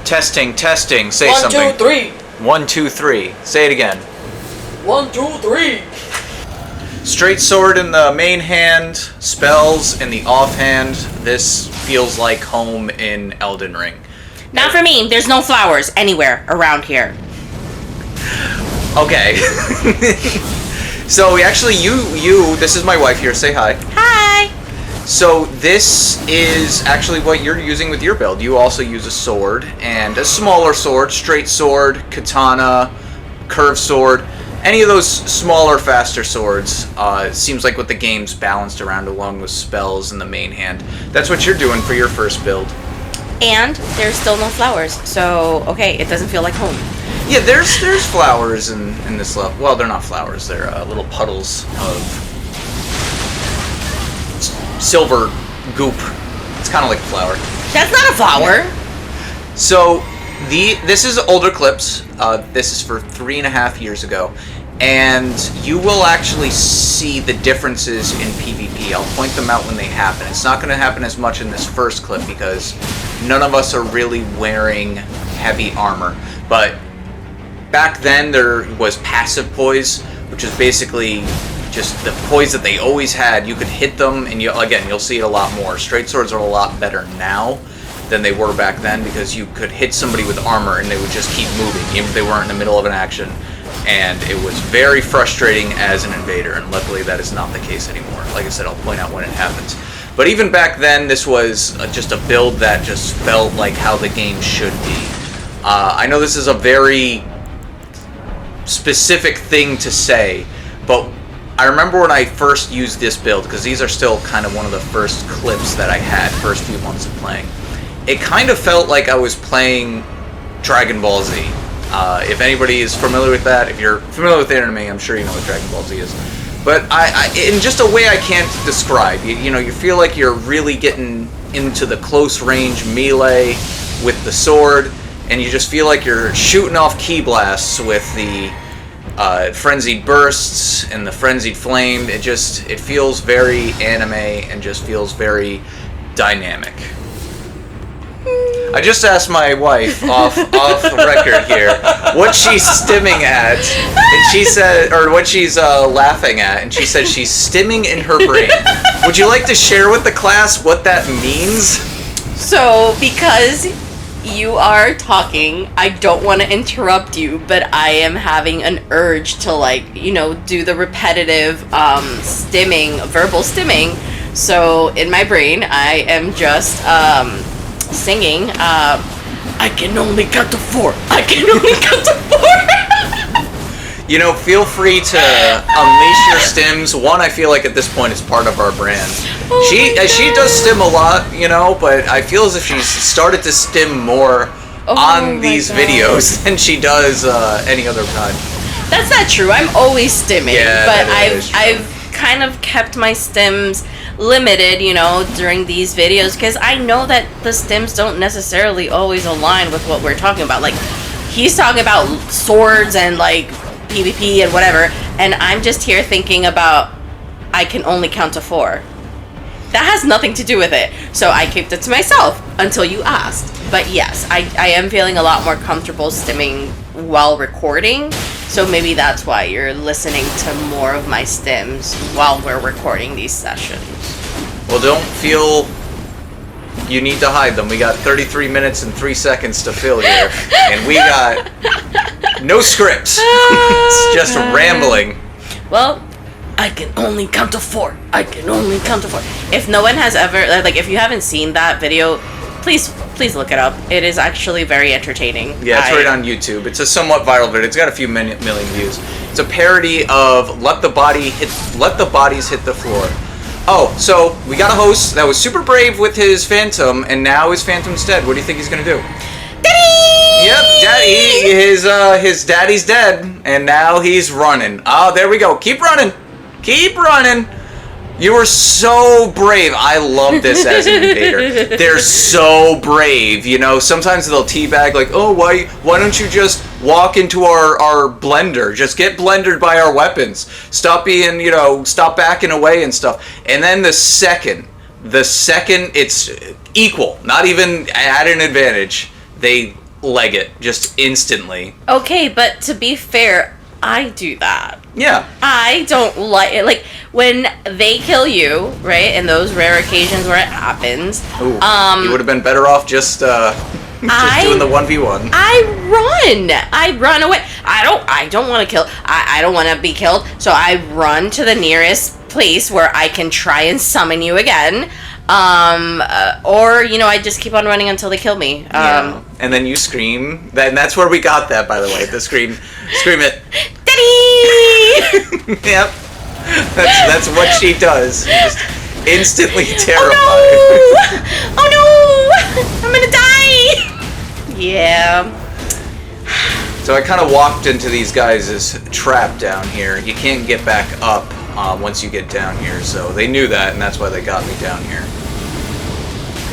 Testing, testing. Say One, something. 2, 3. 1, 2, 3. Say it again. 1, 2, 3. Straight sword in the main hand, spells in the offhand. This feels like home in Elden Ring. Not for me. There's no flowers anywhere around here. Okay. So we actually, this is my wife here. Say hi. Hi. So this is actually what you're using with your build. You also use a sword and a smaller sword, straight sword, katana, curved sword. Any of those smaller, faster swords. Seems like what the game's balanced around along with spells in the main hand. That's what you're doing for your first build. And there's still no flowers, so okay, it doesn't feel like home. Yeah, there's flowers in this level. Well, they're not flowers. They're little puddles of silver goop. It's kind of like a flower. That's not a flower. Yeah. So this is older clips. This is for 3.5 years ago, and you will actually see the differences in PvP. I'll point them out when they happen. It's not going to happen as much in this first clip because none of us are really wearing heavy armor, but back then there was passive poise, which is basically just the poise that they always had. You could hit them, and you'll see it a lot more. Straight swords are a lot better now than they were back then because you could hit somebody with armor and they would just keep moving, even if they weren't in the middle of an action. And it was very frustrating as an invader, and luckily that is not the case anymore. Like I said, I'll point out when it happens. But even back then, this was just a build that just felt like how the game should be. I know this is a very specific thing to say, but I remember when I first used this build, because these are still kind of one of the first clips that I had, first few months of playing. It kind of felt like I was playing Dragon Ball Z. If anybody is familiar with that, if you're familiar with anime, I'm sure you know what Dragon Ball Z is. But in just a way I can't describe. You feel like you're really getting into the close range melee with the sword, and you just feel like you're shooting off ki blasts with the frenzied bursts and the frenzied flame. It feels very anime and just feels very dynamic. I just asked my wife off the record here what she's stimming at, and she said, or what she's laughing at, and she said she's stimming in her brain. Would you like to share with the class what that means? So, because you are talking, I don't want to interrupt you, but I am having an urge to do the repetitive stimming, verbal stimming. So in my brain, I am just singing, I can only count to 4. I can only count to 4. Feel free to unleash your stims. One, I feel like at this point it's part of our brand. She does stim a lot, but I feel as if she's started to stim more on these videos than she does any other time. That's not true. I'm always stimming, yeah, but I've kind of kept my stims limited, during these videos, because I know that the stims don't necessarily always align with what we're talking about. Like, he's talking about swords and PvP and whatever, and I'm just here thinking about I can only count to 4. That has nothing to do with it. So I kept it to myself until you asked. But yes, I am feeling a lot more comfortable stimming while recording. So maybe that's why you're listening to more of my stims while we're recording these sessions. Well, don't feel you need to hide them. We got 33 minutes and 3 seconds to fill here. And we got no scripts. It's just rambling. Well, I can only count to 4. I can only count to 4. If no one has ever, if you haven't seen that video, please look it up. It is actually very entertaining. Yeah, it's right on YouTube. It's a somewhat viral video. It's got a few million views. It's a parody of Let the Bodies Hit the Floor. Oh, so we got a host that was super brave with his Phantom, and now his Phantom's dead. What do you think he's gonna do? Daddy! Yep, Daddy. His daddy's dead, and now he's running. Oh, there we go. Keep running. Keep running. You were so brave. I love this as an invader. They're so brave. Sometimes they'll teabag oh, why don't you just walk into our blender? Just get blendered by our weapons. Stop being, stop backing away and stuff. And then the second it's equal, not even at an advantage, they leg it just instantly. Okay, but to be fair, I do that. Yeah. I don't like it. Like, when they kill you, right, in those rare occasions where it happens, Ooh, you would have been better off just doing the 1v1. I run away. I don't want to kill. I don't want to be killed, so I run to the nearest place where I can try and summon you again. Or, you know, I just keep on running until they kill me. Yeah. And then you scream. And that's where we got that, by the way. The scream it. Daddy! Yep. That's what she does. Just instantly terrified. Oh no! I'm gonna die! Yeah. So I kind of walked into these guys' trap down here. You can't get back up once you get down here, so they knew that, and that's why they got me down here.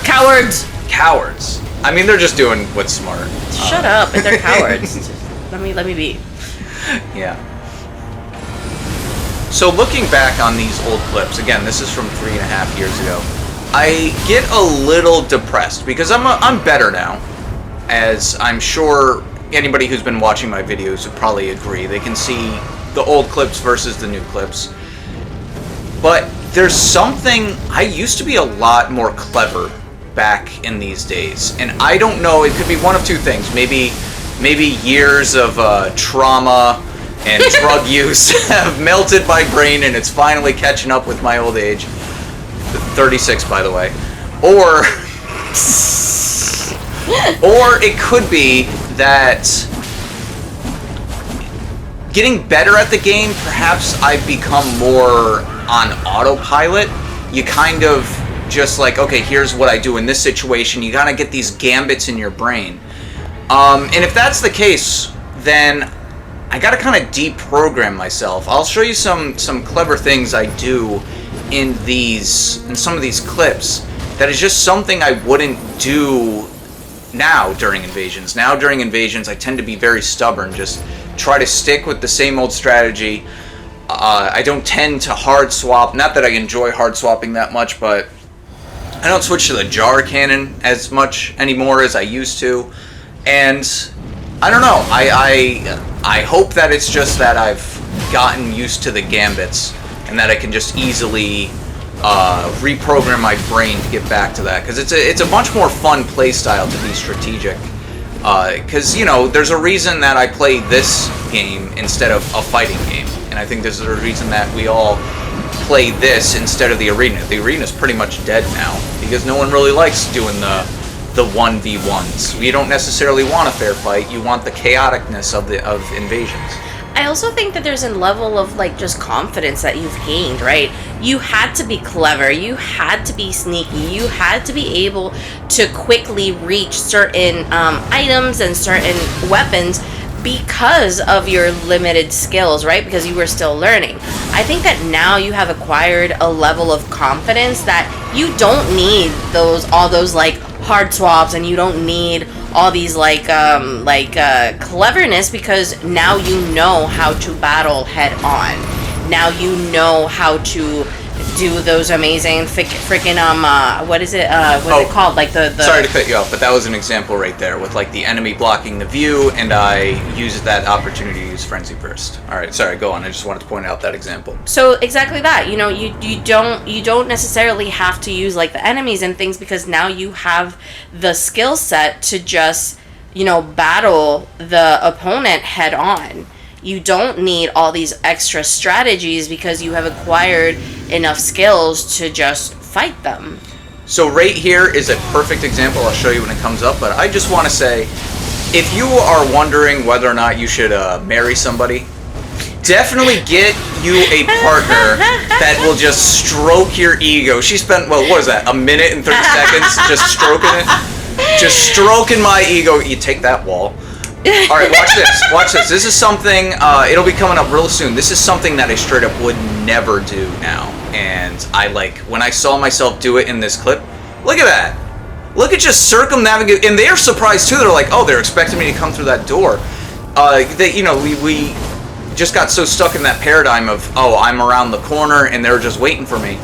Cowards! Cowards. I mean, they're just doing what's smart. Shut up, if they're cowards. Let me be. Yeah. So looking back on these old clips, again, this is from 3.5 years ago, I get a little depressed because I'm better now, as I'm sure anybody who's been watching my videos would probably agree. They can see the old clips versus the new clips. But there's something, I used to be a lot more clever back in these days, and I don't know, it could be one of two things. Maybe years of trauma and drug use have melted my brain and it's finally catching up with my old age. 36, by the way. Or it could be that getting better at the game, perhaps I've become more on autopilot. You kind of just like, okay, here's what I do in this situation. You gotta get these gambits in your brain. And if that's the case, then I gotta kind of deprogram myself. I'll show you some clever things I do in some of these clips that is just something I wouldn't do now during invasions. Now during invasions, I tend to be very stubborn, just try to stick with the same old strategy. I don't tend to hard swap, not that I enjoy hard swapping that much, but I don't switch to the jar cannon as much anymore as I used to. And I don't know, I hope that it's just that I've gotten used to the gambits and that I can just easily reprogram my brain to get back to that, because it's a much more fun play style to be strategic. Because, you know, there's a reason that I play this game instead of a fighting game, and I think there's a reason that we all play this instead of the arena. The arena's pretty much dead now because no one really likes doing the 1v1s. You don't necessarily want a fair fight. You want the chaoticness of invasions. I also think that there's a level of, like, just confidence that you've gained, right? You had to be clever, you had to be sneaky, you had to be able to quickly reach certain items and certain weapons because of your limited skills, right? Because you were still learning. I think that now you have acquired a level of confidence that you don't need all those like hard swaps, and you don't need all these cleverness, because now you know how to battle head on. Now you know how to do those amazing freaking what is it called, like the Sorry to cut you off, but that was an example right there with like the enemy blocking the view, and I used that opportunity to use Frenzy Burst. All right, sorry, go on. I just wanted to point out that example. So exactly that, you know, you don't necessarily have to use like the enemies and things, because now you have the skill set to just, you know, battle the opponent head on. You don't need all these extra strategies because you have acquired enough skills to just fight them. So right here is a perfect example. I'll show you when it comes up, but I just want to say, if you are wondering whether or not you should marry somebody, definitely get you a partner that will just stroke your ego. She spent, well, what is that, a minute and 30 seconds just stroking it? Just stroking my ego. You take that, wall. All right, watch this. This is something, it'll be coming up real soon. This is something that I straight up would never do now. And when I saw myself do it in this clip, look at that. Look at just circumnavigate, and they're surprised too. They're like, oh, they're expecting me to come through that door. We just got so stuck in that paradigm of, oh, I'm around the corner and they're just waiting for me.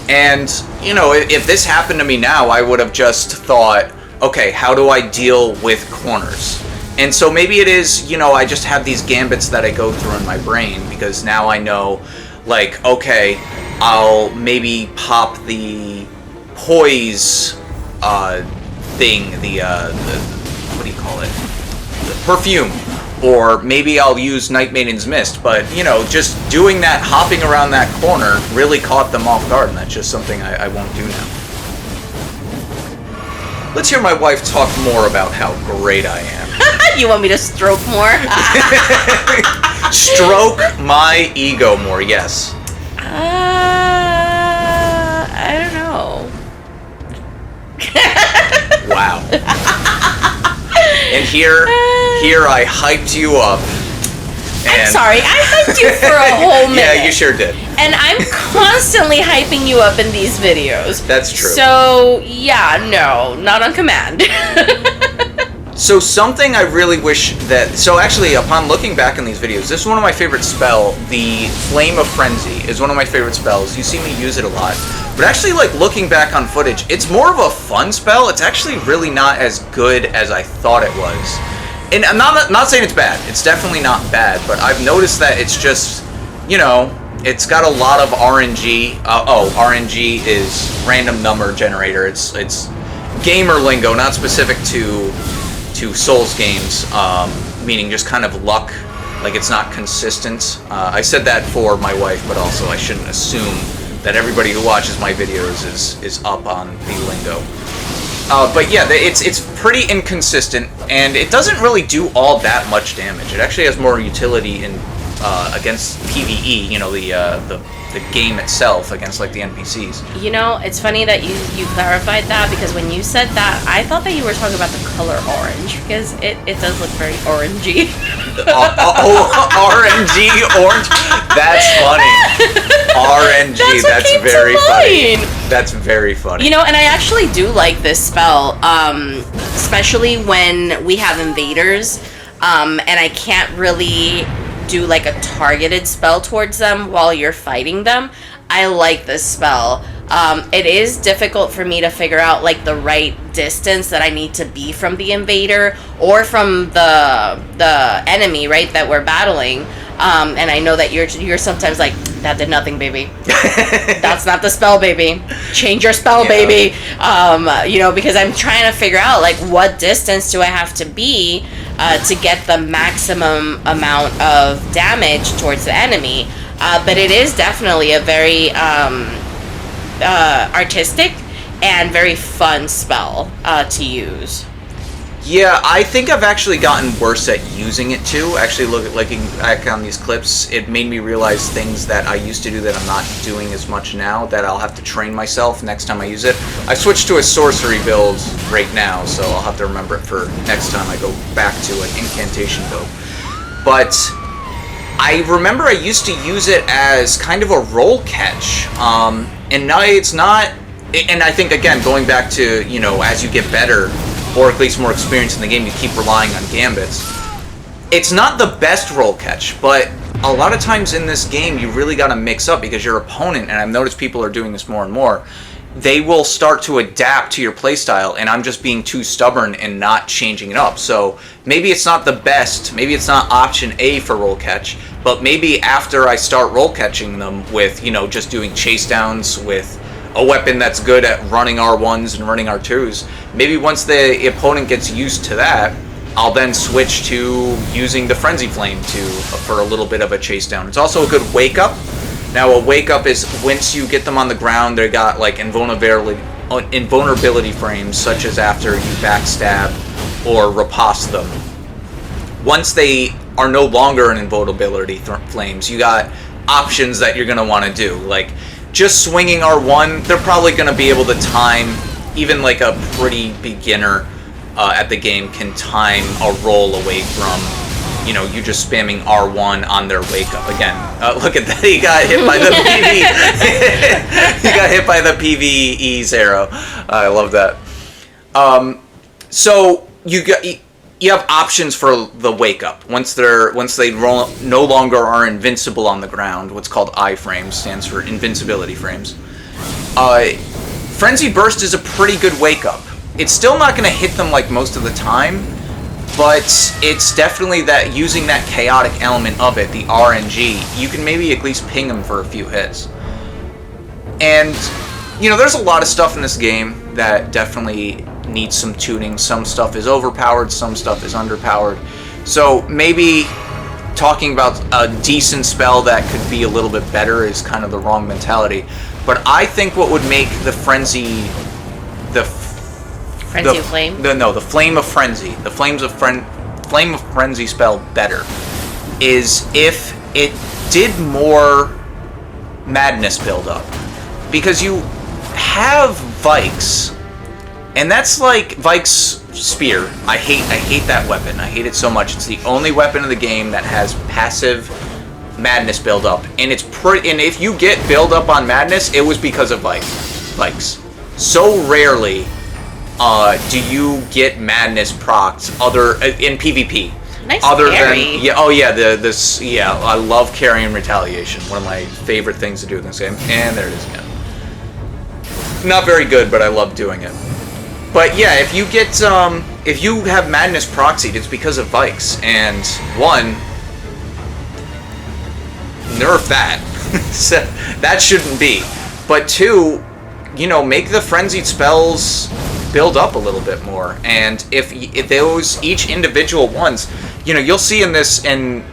And, you know, if this happened to me now, I would have just thought, okay, how do I deal with corners? And so maybe it is, I just have these gambits that I go through in my brain, because now I know, like, okay, I'll maybe pop the poise thing, the what do you call it? The perfume. Or maybe I'll use Night Maiden's Mist, but, just doing that, hopping around that corner, really caught them off guard, and that's just something I won't do now. Let's hear my wife talk more about how great I am. You want me to stroke more? Stroke my ego more, yes. I don't know. Wow. And here I hyped you up. And I'm sorry, I hyped you for a whole minute. Yeah, you sure did. And I'm constantly hyping you up in these videos. That's true. So, yeah, no, not on command. So something I really wish that... So actually, upon looking back on these videos, this is one of my favorite spells. The Flame of Frenzy is one of my favorite spells. You see me use it a lot. But actually, like, looking back on footage, it's more of a fun spell. It's actually really not as good as I thought it was. And I'm not saying it's bad. It's definitely not bad. But I've noticed that it's just, it's got a lot of RNG. RNG is random number generator. It's gamer lingo, not specific to Souls games, meaning just kind of luck, like it's not consistent. I said that for my wife, but also I shouldn't assume that everybody who watches my videos is up on the lingo. But yeah, it's pretty inconsistent, and it doesn't really do all that much damage. It actually has more utility in against PvE, the game itself, against like the NPCs. It's funny that you clarified that, because when you said that, I thought that you were talking about the color orange, because it does look very orangey. RNG, orange? That's funny. RNG, that's very funny. That's very funny. And I actually do like this spell, especially when we have invaders, and I can't really do like a targeted spell towards them while you're fighting them. I like this spell. It is difficult for me to figure out like the right distance that I need to be from the invader or from the enemy, right, that we're battling. And I know that you're sometimes like, that did nothing, baby. That's not the spell, baby. Change your spell, baby. Because I'm trying to figure out like what distance do I have to be to get the maximum amount of damage towards the enemy. But it is definitely a very artistic and very fun spell to use. Yeah, I think I've actually gotten worse at using it too. Actually, looking back on these clips, it made me realize things that I used to do that I'm not doing as much now, that I'll have to train myself next time I use it. I switched to a sorcery build right now, so I'll have to remember it for next time I go back to an incantation build. But I remember I used to use it as kind of a roll catch, and now it's not. And I think, again, going back to, as you get better, or at least more experience in the game, you keep relying on gambits. It's not the best roll catch, but a lot of times in this game, you really got to mix up, because your opponent, and I've noticed people are doing this more and more, they will start to adapt to your playstyle, and I'm just being too stubborn and not changing it up. So maybe it's not the best, maybe it's not option A for roll catch, but maybe after I start roll catching them with, just doing chase downs with a weapon that's good at running R1s and running R2s, maybe once the opponent gets used to that, I'll then switch to using the Frenzy Flame for a little bit of a chase down. It's also a good wake up. Now, a wake up is once you get them on the ground, they got like invulnerability frames, such as after you backstab or riposte them. Once they are no longer an invulnerability flames, you got options that you're going to want to do, like just swinging R1. They're probably going to be able to time, even like a pretty beginner at the game can time a roll away from, you just spamming R1 on their wake up. Again, look at that, he got hit by the PvE. He got hit by the PvE's arrow. I love that. So you have options for the wake up. Once they no longer are invincible on the ground, what's called iframes, stands for invincibility frames. Frenzy Burst is a pretty good wake up. it's still not going to hit them like most of the time, but it's definitely that using that chaotic element of it, the RNG, you can maybe at least ping them for a few hits. And, you know, there's a lot of stuff in this game that definitely needs some tuning. Some stuff is overpowered, some stuff is underpowered. So maybe talking about a decent spell that could be a little bit better is kind of the wrong mentality. But I think what would make the Frenzy... The Flame? The Flame of Frenzy. The Flame of Frenzy spell better is if it did more madness build-up. Because you have Vikes, and that's like Vike's spear. I hate that weapon. I hate it so much. It's the only weapon in the game that has passive madness build-up, and it's pretty. And if you get build-up on madness, it was because of Vikes. So rarely do you get madness procs in PvP. Nice other carry. Than I love carry and retaliation. One of my favorite things to do in this game. And there it is again. Not very good, but I love doing it. But yeah, if you get if you have madness proxied, it's because of Vikes. And one, nerf that. So, that shouldn't be. But two, you know, make the frenzied spells build up a little bit more. And if those each individual ones, you know, you'll see in this in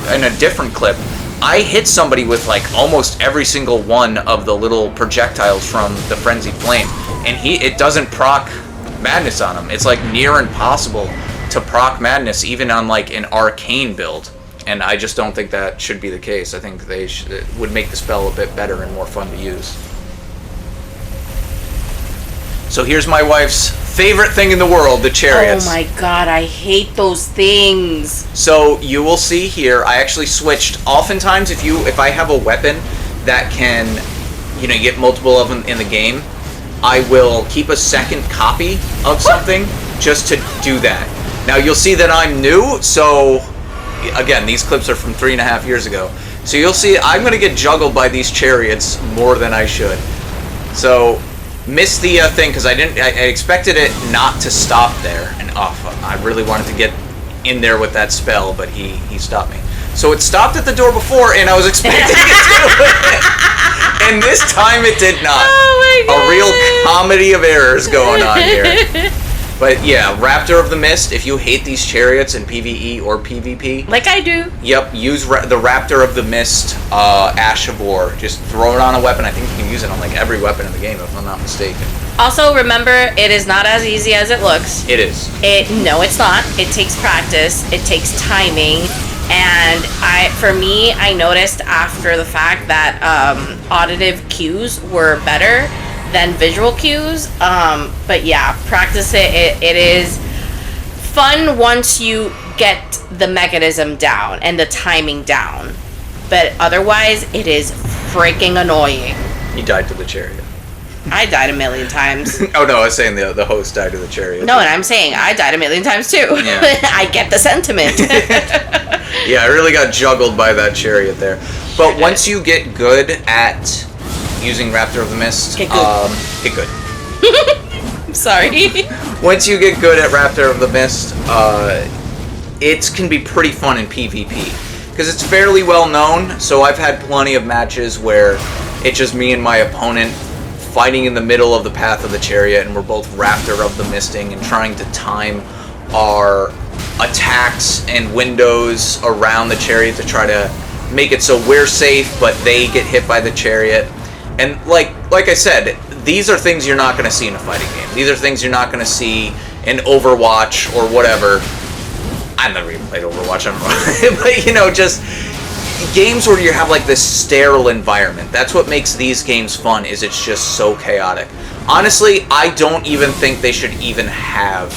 a different clip, I hit somebody with like almost every single one of the little projectiles from the Frenzied Flame, and it doesn't proc madness on him. It's like near impossible to proc madness even on like an arcane build, and I just don't think that should be the case. I think it would make the spell a bit better and more fun to use. So here's my wife's favorite thing in the world, the chariots. Oh my god, I hate those things. So you will see here, I actually switched. Oftentimes, if I have a weapon that can, you know, get multiple of them in the game, I will keep a second copy of something just to do that. Now you'll see that I'm new, so again, these clips are from 3.5 years ago. So you'll see I'm going to get juggled by these chariots more than I should. So missed the thing because I expected it not to stop there, and I really wanted to get in there with that spell, but he stopped me. So it stopped at the door before, and I was expecting it to, and this time it did not. Oh my god! A real comedy of errors going on here. But yeah, Raptor of the Mist, if you hate these chariots in PvE or PvP... Like I do. Yep, use the Raptor of the Mist, Ash of War. Just throw it on a weapon. I think you can use it on like every weapon in the game, if I'm not mistaken. Also, remember, it is not as easy as it looks. It is. No, it's not. It takes practice. It takes timing. And for me, I noticed after the fact that auditive cues were better than visual cues. But yeah, practice it. It is fun once you get the mechanism down and the timing down. But otherwise, it is freaking annoying. You died to the chariot. I died a million times. Oh no, I was saying the host died to the chariot. No, and I'm saying I died a million times too. Yeah. I get the sentiment. Yeah, I really got juggled by that chariot there. But once you get good at using Raptor of the Mist, get good. Get good. I'm sorry. Once you get good at Raptor of the Mist, it can be pretty fun in PvP. Because it's fairly well known, so I've had plenty of matches where it's just me and my opponent fighting in the middle of the path of the chariot, and we're both Raptor of the Misting and trying to time our attacks and windows around the chariot to try to make it so we're safe, but they get hit by the chariot. And like I said, these are things you're not going to see in a fighting game. These are things you're not going to see in Overwatch or whatever. I've never even played Overwatch, I don't know. But, you know, just games where you have like this sterile environment. That's what makes these games fun, is it's just so chaotic. Honestly, I don't even think they should even have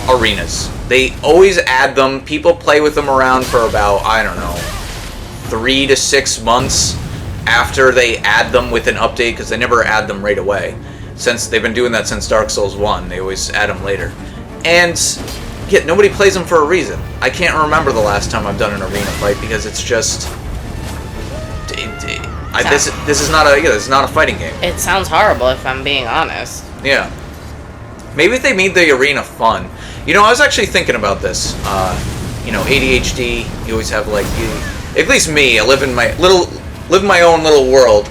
arenas. They always add them. People play with them around for about, I don't know, 3 to 6 months after they add them with an update, because they never add them right away. Since they've been doing that since Dark Souls 1, they always add them later. And yet nobody plays them for a reason. I can't remember the last time I've done an arena fight, because it's just this is not a fighting game. It sounds horrible if I'm being honest. Yeah. Maybe if they made the arena fun. You know, I was actually thinking about this. You know, ADHD. You always have like, at least me. I live in my own little world.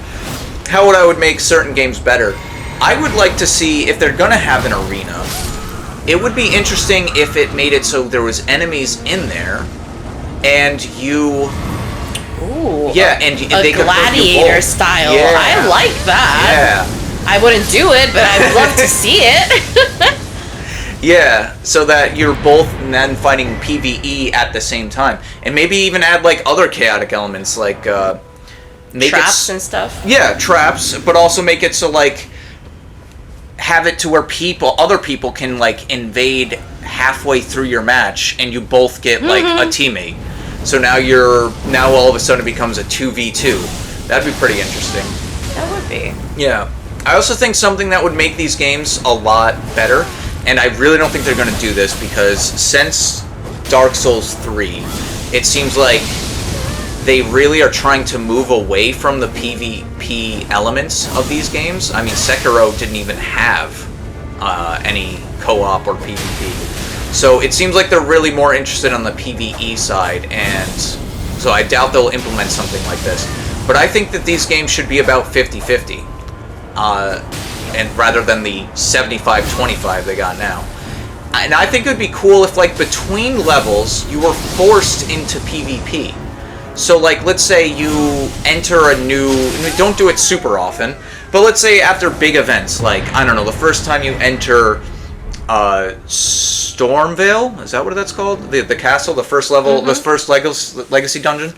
How would I make certain games better? I would like to see if they're gonna have an arena. It would be interesting if it made it so there was enemies in there, and you. Ooh. Yeah, and a gladiator style. Yeah. I like that. Yeah. I wouldn't do it, but I'd love to see it. Yeah, so that you're both then fighting PvE at the same time, and maybe even add like other chaotic elements like make traps and stuff. Yeah, traps, but also make it so like have it to where other people can like invade halfway through your match, and you both get like a teammate. So now all of a sudden it becomes a 2v2. That'd be pretty interesting. That would be. Yeah. I also think something that would make these games a lot better, and I really don't think they're going to do this because since Dark Souls 3, it seems like they really are trying to move away from the PvP elements of these games. I mean, Sekiro didn't even have any co-op or PvP. So it seems like they're really more interested on the PvE side, and so I doubt they'll implement something like this. But I think that these games should be about 50-50, and rather than the 75-25 they got now. And I think it would be cool if, like, between levels, you were forced into PvP. So, like, let's say you enter a new... Don't do it super often, but let's say after big events, like, I don't know, the first time you enter... Stormvale, is that what that's called? The castle, the first level, the first legacy dungeon?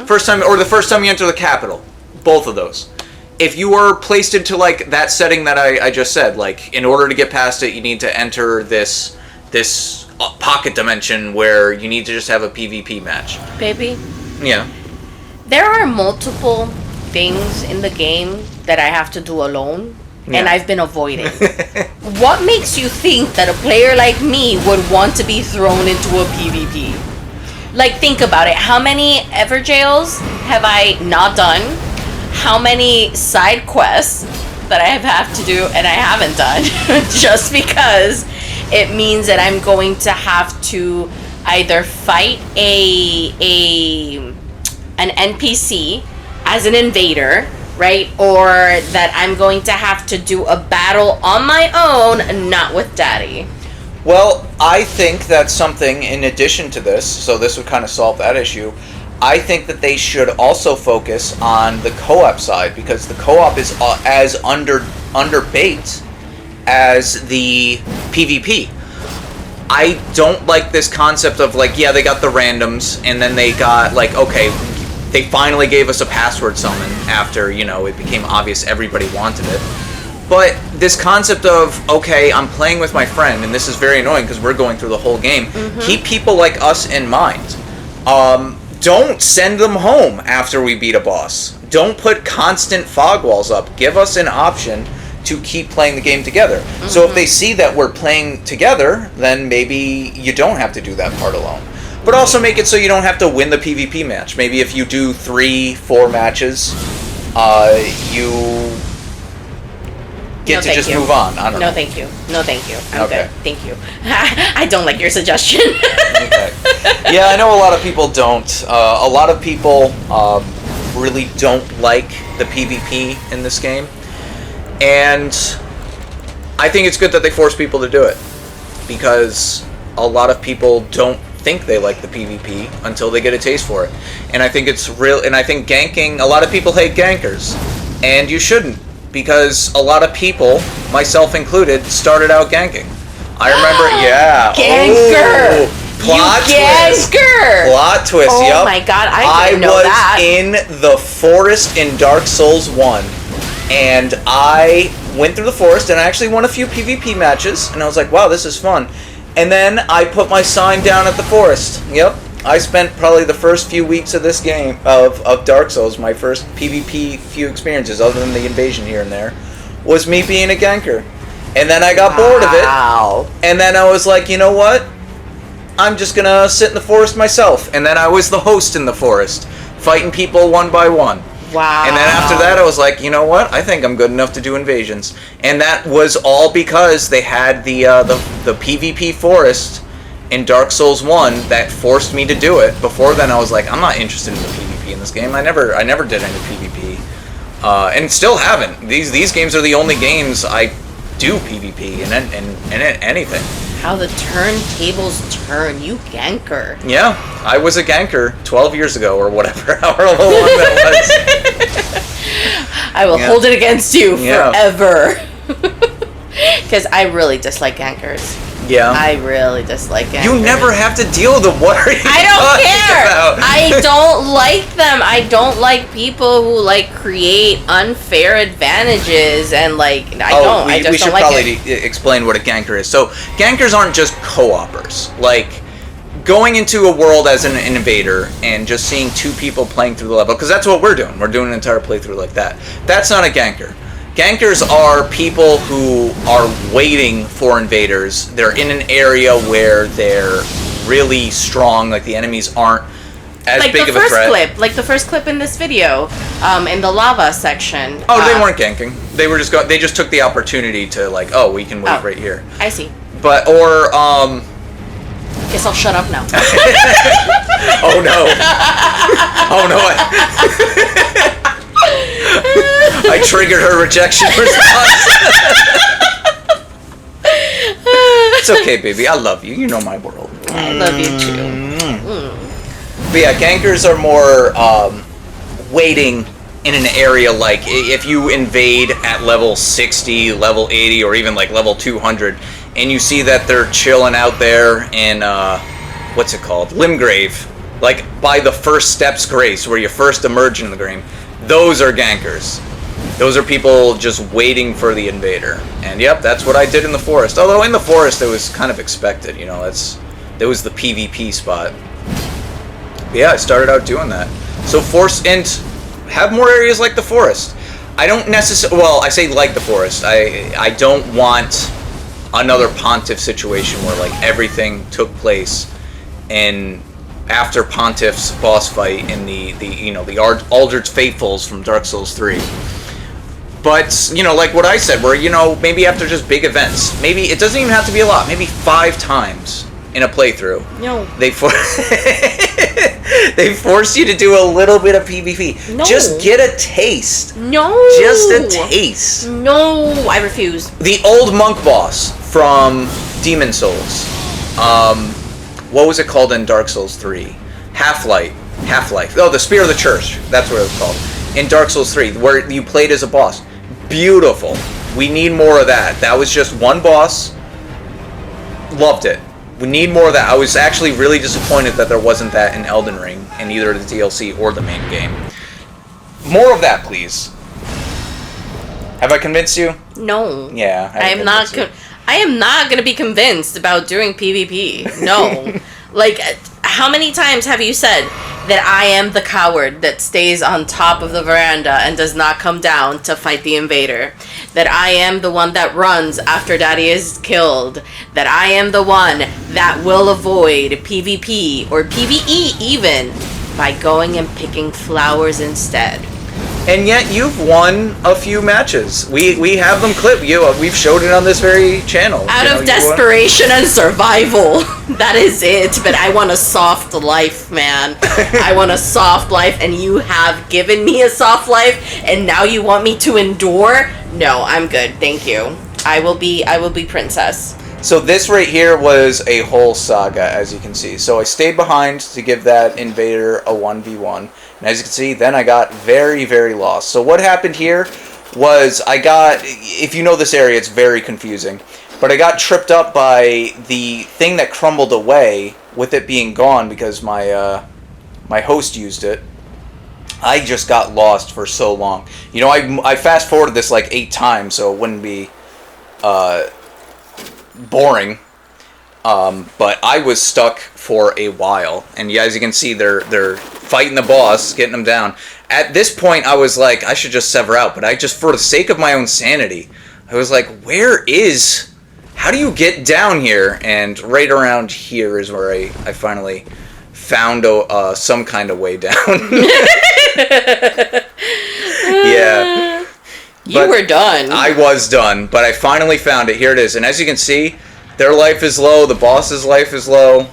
First time, or the first time you enter the capital. Both of those. If you were placed into, like, that setting that I just said, like, in order to get past it, you need to enter this pocket dimension where you need to just have a PvP match. Baby? Yeah. There are multiple things in the game that I have to do alone. Yeah. And I've been avoiding. What makes you think that a player like me would want to be thrown into a PvP? Like, think about it. How many Everjails have I not done? How many side quests that I have to do and I haven't done? Just because it means that I'm going to have to either fight an NPC as an invader, right? Or that I'm going to have to do a battle on my own, not with Daddy. Well, I think that's something in addition to this, so this would kind of solve that issue. I think that they should also focus on the co-op side, because the co-op is as underbaked as the PvP. I don't like this concept of, like, yeah, they got the randoms, and then they got, like, okay, they finally gave us a password summon after, you know, it became obvious everybody wanted it. But this concept of, okay, I'm playing with my friend, and this is very annoying because we're going through the whole game. Keep people like us in mind. Don't send them home after we beat a boss. Don't put constant fog walls up. Give us an option to keep playing the game together. So if they see that we're playing together, then maybe you don't have to do that part alone. But also make it so you don't have to win the PvP match. Maybe if you do 3-4 matches, you get to just move on. I don't know. No, thank you. No, thank you. I'm Okay. good. Thank you. I don't like your suggestion. Okay. Yeah, I know a lot of people don't. A lot of people really don't like the PvP in this game. And I think it's good that they force people to do it. Because a lot of people don't think they like the PvP until they get a taste for it. And I think it's real, and I think ganking, a lot of people hate gankers. And you shouldn't. Because a lot of people, myself included, started out ganking. I remember, yeah. Ganker! Oh, plot twist. Ganker! Plot twist, Oh yep. my god, I didn't know that. I was in the forest in Dark Souls 1. And I went through the forest, and I actually won a few PvP matches. And I was like, wow, this is fun. And then I put my sign down at the forest. Yep. I spent probably the first few weeks of this game, of Dark Souls, my first PvP few experiences, other than the invasion here and there, was me being a ganker. And then I got bored of it. And then I was like, you know what? I'm just gonna sit in the forest myself. And then I was the host in the forest, fighting people one by one. Wow. And then after that, I was like, you know what? I think I'm good enough to do invasions. And that was all because they had the PvP forest in Dark Souls 1 that forced me to do it. Before then, I was like, I'm not interested in the PvP in this game. I never did any PvP. And still haven't. These games are the only games I do PvP in anything. How the turntables turn, you ganker. Yeah, I was a ganker 12 years ago or whatever, however long that was. I will hold it against you Yeah. forever. Because I really dislike gankers. Yeah. I really dislike gankers. You never have to deal with them. What are you I don't talking care. about? I don't like them. I don't like people who like create unfair advantages and like I just we should don't like probably it. explain what a ganker is. So gankers aren't just co-opers. Like going into a world as an invader and just seeing two people playing through the level, because that's what we're doing. We're doing an entire playthrough like that. That's not a ganker. Gankers are people who are waiting for invaders. They're in an area where they're really strong, like the enemies aren't as Like big the of a first threat. clip, like the first clip in this video, in the lava section. Oh, they weren't ganking. They were just they just took the opportunity to like, oh, we can wait right here. I see. But Guess I'll shut up now. oh no. Oh no. I triggered her rejection response. It's okay, baby. I love you. You know my world. I love you too. But yeah, gankers are more waiting in an area like if you invade at level 60, level 80, or even like level 200, and you see that they're chilling out there in, what's it called? Limgrave. Like by the first steps grace, where you first emerge in the game. Those are gankers. Those are people just waiting for the invader. And yep, that's what I did in the forest. Although in the forest it was kind of expected, you know, that was the PvP spot. But yeah, I started out doing that. So force and have more areas like the forest. I don't necessarily, well, I say like the forest. I don't want another Pontiff situation where like everything took place in after Pontiff's boss fight in the Aldred's Faithfuls from Dark Souls 3. But, you know, like what I said, where, you know, maybe after just big events, maybe it doesn't even have to be a lot, maybe 5 times in a playthrough. No. They force you to do a little bit of PvP. No. Just get a taste. No. Just a taste. No, I refuse. The old monk boss from Demon Souls. What was it called in Dark Souls 3? Half-Life. Oh, the Spear of the Church. That's what it was called. In Dark Souls 3, where you played as a boss. Beautiful. We need more of that. That was just one boss. Loved it. We need more of that. I was actually really disappointed that there wasn't that in Elden Ring, in either the DLC or the main game. More of that, please. Have I convinced you? No. Yeah. I am not going to be convinced about doing PvP. No. Like, how many times have you said that I am the coward that stays on top of the veranda and does not come down to fight the invader? That I am the one that runs after Daddy is killed? That I am the one that will avoid PvP or PvE even by going and picking flowers instead? And yet you've won a few matches. We have them clipped. We've showed it on this very channel. Out of desperation and survival. That is it. But I want a soft life, man. I want a soft life, and you have given me a soft life, and now you want me to endure? No, I'm good. Thank you. I will be princess. So this right here was a whole saga, as you can see. So I stayed behind to give that invader a 1v1. And as you can see, then I got very, very lost. So what happened here was if you know this area, it's very confusing. But I got tripped up by the thing that crumbled away with it being gone because my host used it. I just got lost for so long. You know, I fast forwarded this like 8 times so it wouldn't be boring. But I was stuck for a while, and as you can see, they're fighting the boss, getting him down. At this point, I was like, I should just sever out, but I just, for the sake of my own sanity, I was like, how do you get down here? And right around here is where I finally found some kind of way down. Yeah. You But were done. I was done, but I finally found it. Here it is. And as you can see, their life is low, the boss's life is low.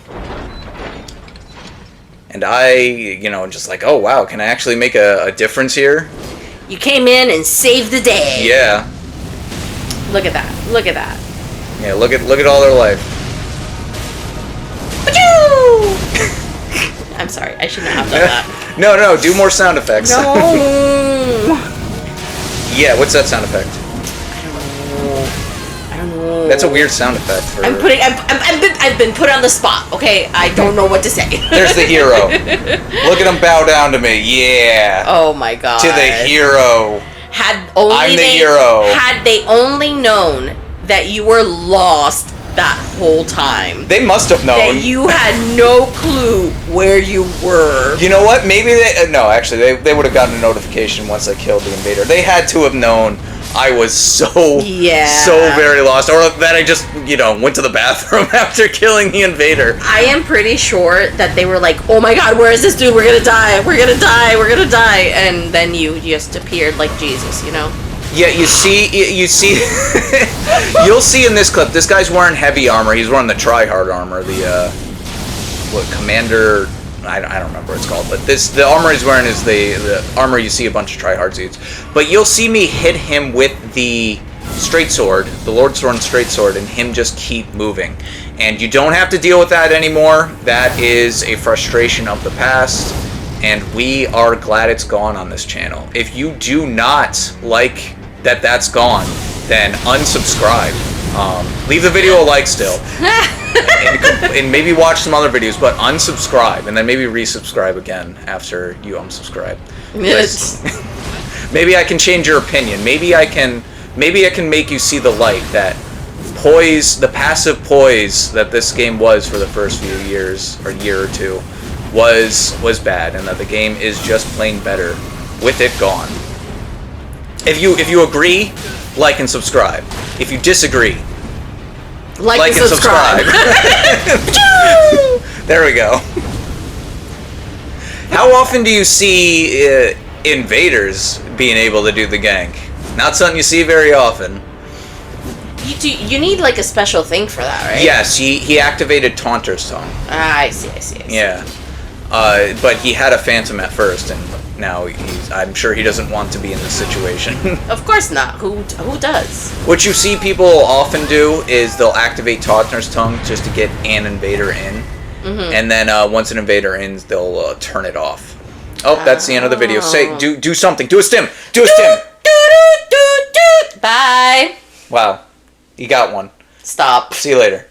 And I, just like, oh wow, can I actually make a difference here? You came in and saved the day. Yeah. Look at that. Look at that. Yeah, look at all their life. I'm sorry, I should not have done that. No, do more sound effects. No. Yeah, what's that sound effect? I don't know. That's a weird sound effect. I've been put on the spot. Okay, I don't know what to say. There's the hero. Look at him bow down to me. Yeah. Oh my god. To the hero. I'm the hero. Had they only known that you were lost that whole time. They must have known. That you had no clue where you were. You know what? Maybe no, actually, they would have gotten a notification once I killed the invader. They had to have known I was so very lost. Or that I just, went to the bathroom after killing the invader. I am pretty sure that they were like, oh my god, where is this dude? We're gonna die. We're gonna die. We're gonna die. And then you just appeared like Jesus, Yeah, you see, you'll see in this clip, this guy's wearing heavy armor. He's wearing the try-hard armor, Commander, I don't remember what it's called, but the armor he's wearing is the armor you see a bunch of try-hards use. But you'll see me hit him with the straight sword, the Lordsworn straight sword, and him just keep moving. And you don't have to deal with that anymore. That is a frustration of the past, and we are glad it's gone on this channel. If you do not like that's gone, then unsubscribe. Leave the video a like still. and maybe watch some other videos, but unsubscribe, and then maybe resubscribe again after you unsubscribe. Maybe I can change your opinion. Maybe I can make you see the light, that poise, the passive poise that this game was for the first few years, or year or two, was bad, and that the game is just plain better with it gone. If you agree, like and subscribe. If you disagree, like and subscribe. There we go. How often do you see invaders being able to do the gank? Not something you see very often. You need like a special thing for that, right? Yes, he activated Taunter's Tongue. I see. Yeah. But he had a Phantom at first, and now I'm sure he doesn't want to be in this situation. Of course not. Who does? What you see people often do is they'll activate Taunter's Tongue just to get an invader in. Mm-hmm. And then once an invader ends, they'll turn it off. Oh, that's the end of the video. Say, do something. Do a stim. Do a stim. Bye. Wow. You got one. Stop. See you later.